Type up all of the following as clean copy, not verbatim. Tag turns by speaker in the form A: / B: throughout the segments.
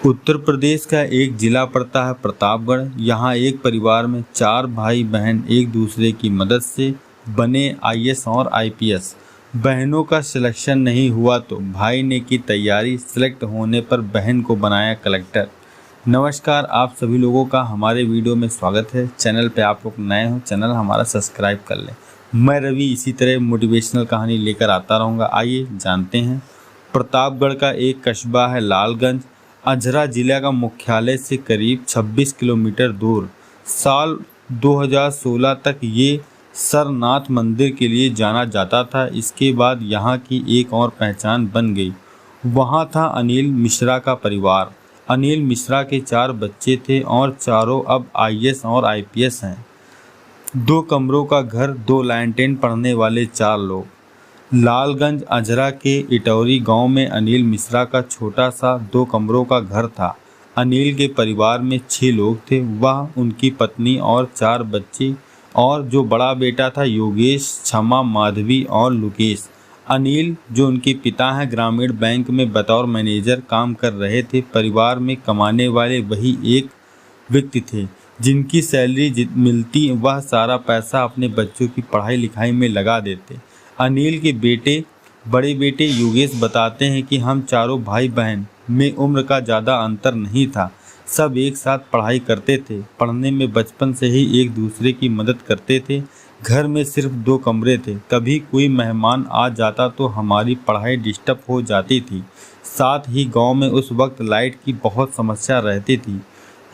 A: उत्तर प्रदेश का एक जिला पड़ता है प्रतापगढ़। यहाँ एक परिवार में 4 भाई बहन एक दूसरे की मदद से बने आईएएस और आईपीएस। बहनों का सिलेक्शन नहीं हुआ तो भाई ने की तैयारी, सिलेक्ट होने पर बहन को बनाया कलेक्टर। नमस्कार, आप सभी लोगों का हमारे वीडियो में स्वागत है। चैनल पे आप लोग नए हो, चैनल हमारा सब्सक्राइब कर लें। मैं रवि इसी तरह मोटिवेशनल कहानी लेकर आता रहूँगा। आइए जानते हैं। प्रतापगढ़ का एक कस्बा है लालगंज, अझरा जिला का मुख्यालय से करीब 26 किलोमीटर दूर। साल 2016 तक ये सरनाथ मंदिर के लिए जाना जाता था। इसके बाद यहाँ की एक और पहचान बन गई। वहाँ था अनिल मिश्रा का परिवार। अनिल मिश्रा के 4 बच्चे थे और चारों अब आईएएस और आईपीएस हैं। 2 कमरों का घर, 2 लाइन 10 पढ़ने वाले 4 लोग। लालगंज अझरा के इटौरी गांव में अनिल मिश्रा का छोटा सा 2 कमरों का घर था। अनिल के परिवार में 6 लोग थे, वह, उनकी पत्नी और 4 बच्चे, और जो बड़ा बेटा था योगेश, क्षमा, माधवी और लुकेश। अनिल जो उनके पिता हैं ग्रामीण बैंक में बतौर मैनेजर काम कर रहे थे। परिवार में कमाने वाले वही एक व्यक्ति थे जिनकी सैलरी मिलती वह सारा पैसा अपने बच्चों की पढ़ाई लिखाई में लगा देते। अनिल के बड़े बेटे योगेश बताते हैं कि हम चारों भाई बहन में उम्र का ज़्यादा अंतर नहीं था। सब एक साथ पढ़ाई करते थे। पढ़ने में बचपन से ही एक दूसरे की मदद करते थे। घर में सिर्फ 2 कमरे थे। कभी कोई मेहमान आ जाता तो हमारी पढ़ाई डिस्टर्ब हो जाती थी। साथ ही गांव में उस वक्त लाइट की बहुत समस्या रहती थी।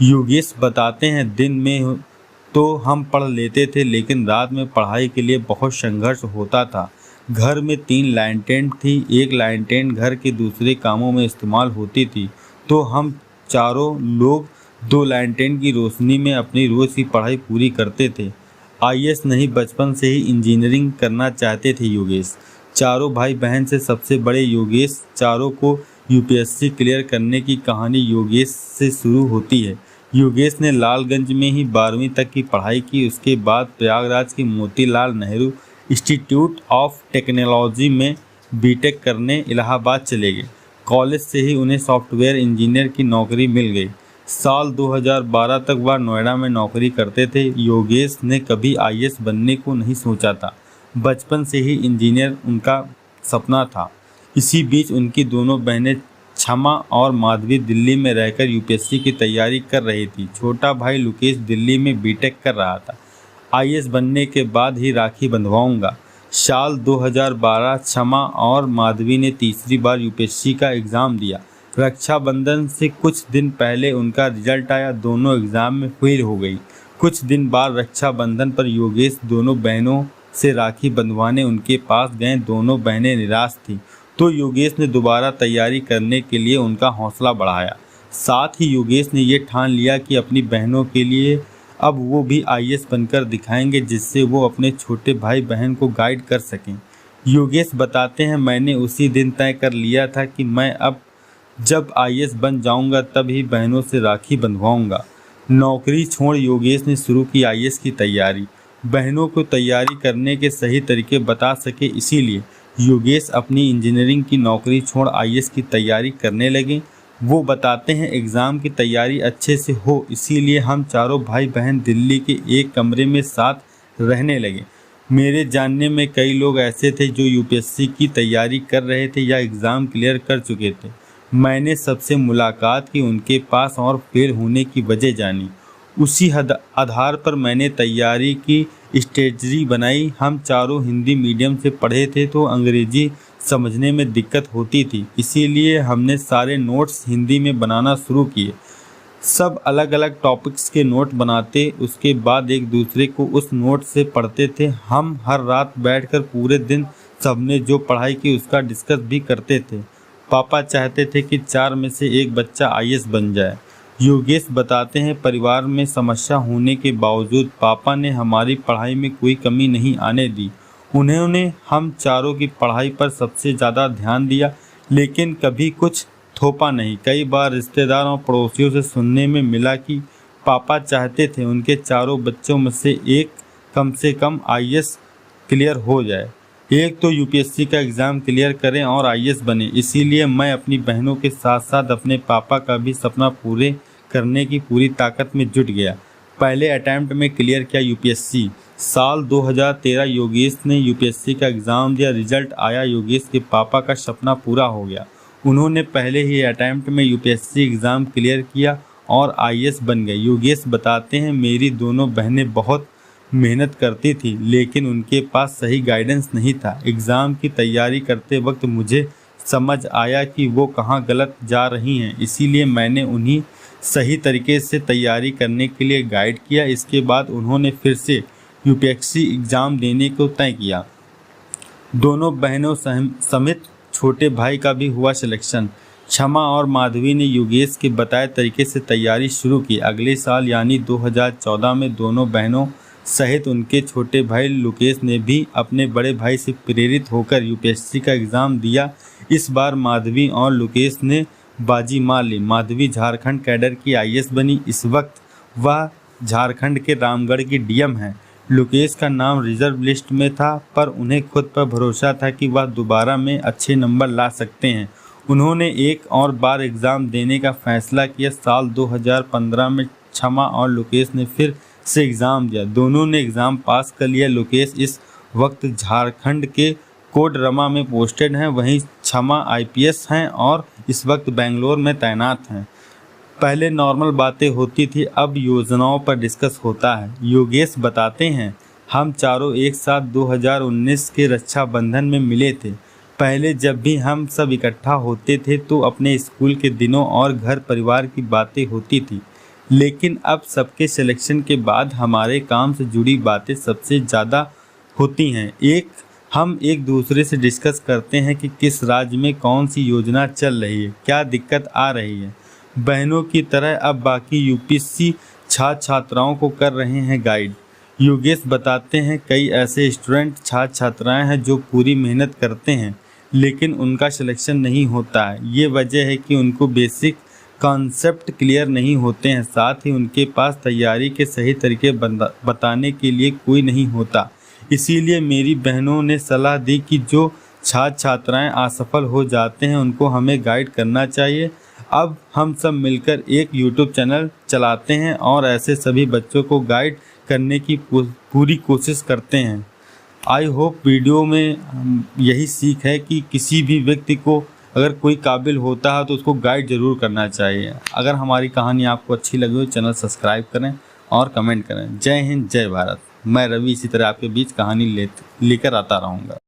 A: योगेश बताते हैं दिन में तो हम पढ़ लेते थे, लेकिन रात में पढ़ाई के लिए बहुत संघर्ष होता था। घर में 3 लाइन 10 थी। एक लाइन 10 घर के दूसरे कामों में इस्तेमाल होती थी, तो हम चारों लोग 2 लाइन 10 की रोशनी में अपनी रोज़ की पढ़ाई पूरी करते थे। आईएएस नहीं, बचपन से ही इंजीनियरिंग करना चाहते थे योगेश। चारों भाई बहन से सबसे बड़े योगेश। चारों को यूपीएससी क्लियर करने की कहानी योगेश से शुरू होती है। योगेश ने लालगंज में ही 12वीं तक की पढ़ाई की। उसके बाद प्रयागराज की Motilal Nehru institute of technology में बीटेक करने इलाहाबाद चले गए। कॉलेज से ही उन्हें सॉफ्टवेयर इंजीनियर की नौकरी मिल गई। साल 2012 तक वह नोएडा में नौकरी करते थे। योगेश ने कभी आईएएस बनने को नहीं सोचा था। बचपन से ही इंजीनियर उनका सपना था। इसी बीच उनकी दोनों बहनें क्षमा और माधवी दिल्ली में रहकर यूपीएससी की तैयारी कर रही थी। छोटा भाई लुकेश दिल्ली में बीटेक कर रहा था। आईएएस बनने के बाद ही राखी बंधवाऊंगा। साल 2012 क्षमा और माधवी ने तीसरी बार यूपीएससी का एग्ज़ाम दिया। रक्षाबंधन से कुछ दिन पहले उनका रिजल्ट आया। दोनों एग्ज़ाम में फेल हो गई। कुछ दिन बाद रक्षाबंधन पर योगेश दोनों बहनों से राखी बंधवाने उनके पास गए। दोनों बहनें निराश थीं, तो योगेश ने दोबारा तैयारी करने के लिए उनका हौसला बढ़ाया। साथ ही योगेश ने ये ठान लिया कि अपनी बहनों के लिए अब वो भी आईएएस बनकर दिखाएंगे, जिससे वो अपने छोटे भाई बहन को गाइड कर सकें। योगेश बताते हैं, मैंने उसी दिन तय कर लिया था कि मैं अब जब आईएएस बन जाऊंगा तब ही बहनों से राखी बंधवाऊंगा। नौकरी छोड़ योगेश ने शुरू की आईएएस की तैयारी। बहनों को तैयारी करने के सही तरीके बता सके, इसीलिए योगेश अपनी इंजीनियरिंग की नौकरी छोड़ आईएएस की तैयारी करने लगे। वो बताते हैं, एग्ज़ाम की तैयारी अच्छे से हो, इसीलिए हम चारों भाई बहन दिल्ली के एक कमरे में साथ रहने लगे। मेरे जानने में कई लोग ऐसे थे जो यूपीएससी की तैयारी कर रहे थे या एग्ज़ाम क्लियर कर चुके थे। मैंने सबसे मुलाकात की, उनके पास और फेल होने की वजह जानी। उसी आधार पर मैंने तैयारी की स्ट्रेटजी बनाई। हम चारों हिंदी मीडियम से पढ़े थे, तो अंग्रेजी समझने में दिक्कत होती थी, इसीलिए हमने सारे नोट्स हिंदी में बनाना शुरू किए। सब अलग अलग टॉपिक्स के नोट बनाते, उसके बाद एक दूसरे को उस नोट से पढ़ते थे। हम हर रात बैठकर पूरे दिन सबने जो पढ़ाई की उसका डिस्कस भी करते थे। पापा चाहते थे कि 4 में से एक बच्चा आईएएस बन जाए। योगेश बताते हैं, परिवार में समस्या होने के बावजूद पापा ने हमारी पढ़ाई में कोई कमी नहीं आने दी। उन्होंने हम चारों की पढ़ाई पर सबसे ज़्यादा ध्यान दिया, लेकिन कभी कुछ थोपा नहीं। कई बार रिश्तेदारों और पड़ोसियों से सुनने में मिला कि पापा चाहते थे उनके चारों बच्चों में से एक कम आईएएस क्लियर हो जाए। एक तो यूपीएससी का एग्ज़ाम क्लियर करें और आईएएस बने। इसीलिए मैं अपनी बहनों के साथ साथ अपने पापा का भी सपना पूरे करने की पूरी ताकत में जुट गया। पहले अटैम्प्ट में क्लियर किया यूपीएससी। साल 2013 योगेश ने यूपीएससी का एग्ज़ाम दिया, रिजल्ट आया, योगेश के पापा का सपना पूरा हो गया। उन्होंने पहले ही अटैम्प्ट में यूपीएससी एग्ज़ाम क्लियर किया और आईएएस बन गए। योगेश बताते हैं, मेरी दोनों बहनें बहुत मेहनत करती थी, लेकिन उनके पास सही गाइडेंस नहीं था। एग्ज़ाम की तैयारी करते वक्त मुझे समझ आया कि वो कहाँ गलत जा रही हैं, इसीलिए मैंने उन्हें सही तरीके से तैयारी करने के लिए गाइड किया। इसके बाद उन्होंने फिर से यूपीएससी एग्ज़ाम देने को तय किया। दोनों बहनों समेत छोटे भाई का भी हुआ सिलेक्शन। क्षमा और माधवी ने योगेश के बताए तरीके से तैयारी शुरू की। अगले साल यानी 2014 में दोनों बहनों सहित उनके छोटे भाई लोकेश ने भी अपने बड़े भाई से प्रेरित होकर यूपीएससी का एग्ज़ाम दिया। इस बार माधवी और लोकेश ने बाजी मार ली। माधवी झारखंड कैडर की आईएएस बनी। इस वक्त वह झारखंड के रामगढ़ की डीएम हैं। लोकेश का नाम रिजर्व लिस्ट में था, पर उन्हें खुद पर भरोसा था कि वह दोबारा में अच्छे नंबर ला सकते हैं। उन्होंने एक और बार एग्ज़ाम देने का फैसला किया। साल 2015 में क्षमा और लोकेश ने फिर से एग्ज़ाम दिया। दोनों ने एग्ज़ाम पास कर लिया। लोकेश इस वक्त झारखंड के कोडरमा में पोस्टेड हैं, वहीं क्षमा आईपीएस हैं और इस वक्त बेंगलोर में तैनात हैं। पहले नॉर्मल बातें होती थी, अब योजनाओं पर डिस्कस होता है। योगेश बताते हैं, हम चारों एक साथ 2019 के रक्षाबंधन में मिले थे। पहले जब भी हम सब इकट्ठा होते थे तो अपने स्कूल के दिनों और घर परिवार की बातें होती थी, लेकिन अब सबके सिलेक्शन के बाद हमारे काम से जुड़ी बातें सबसे ज़्यादा होती हैं। हम एक दूसरे से डिस्कस करते हैं कि किस राज्य में कौन सी योजना चल रही है, क्या दिक्कत आ रही है। बहनों की तरह अब बाकी यूपीएससी छात्राओं को कर रहे हैं गाइड। योगेश बताते हैं, कई ऐसे स्टूडेंट छात्राएं हैं जो पूरी मेहनत करते हैं, लेकिन उनका सिलेक्शन नहीं होता है। ये वजह है कि उनको बेसिक कॉन्सेप्ट क्लियर नहीं होते हैं, साथ ही उनके पास तैयारी के सही तरीके बताने के लिए कोई नहीं होता। इसीलिए मेरी बहनों ने सलाह दी कि जो छात्राएं असफल हो जाते हैं उनको हमें गाइड करना चाहिए। अब हम सब मिलकर एक यूट्यूब चैनल चलाते हैं और ऐसे सभी बच्चों को गाइड करने की पूरी कोशिश करते हैं। आई होप वीडियो में यही सीख है कि किसी भी व्यक्ति को अगर कोई काबिल होता है तो उसको गाइड ज़रूर करना चाहिए। अगर हमारी कहानी आपको अच्छी लगी हो, चैनल सब्सक्राइब करें और कमेंट करें। जय हिंद, जय भारत। मैं रवि इसी तरह आपके बीच कहानी लेकर आता रहूँगा।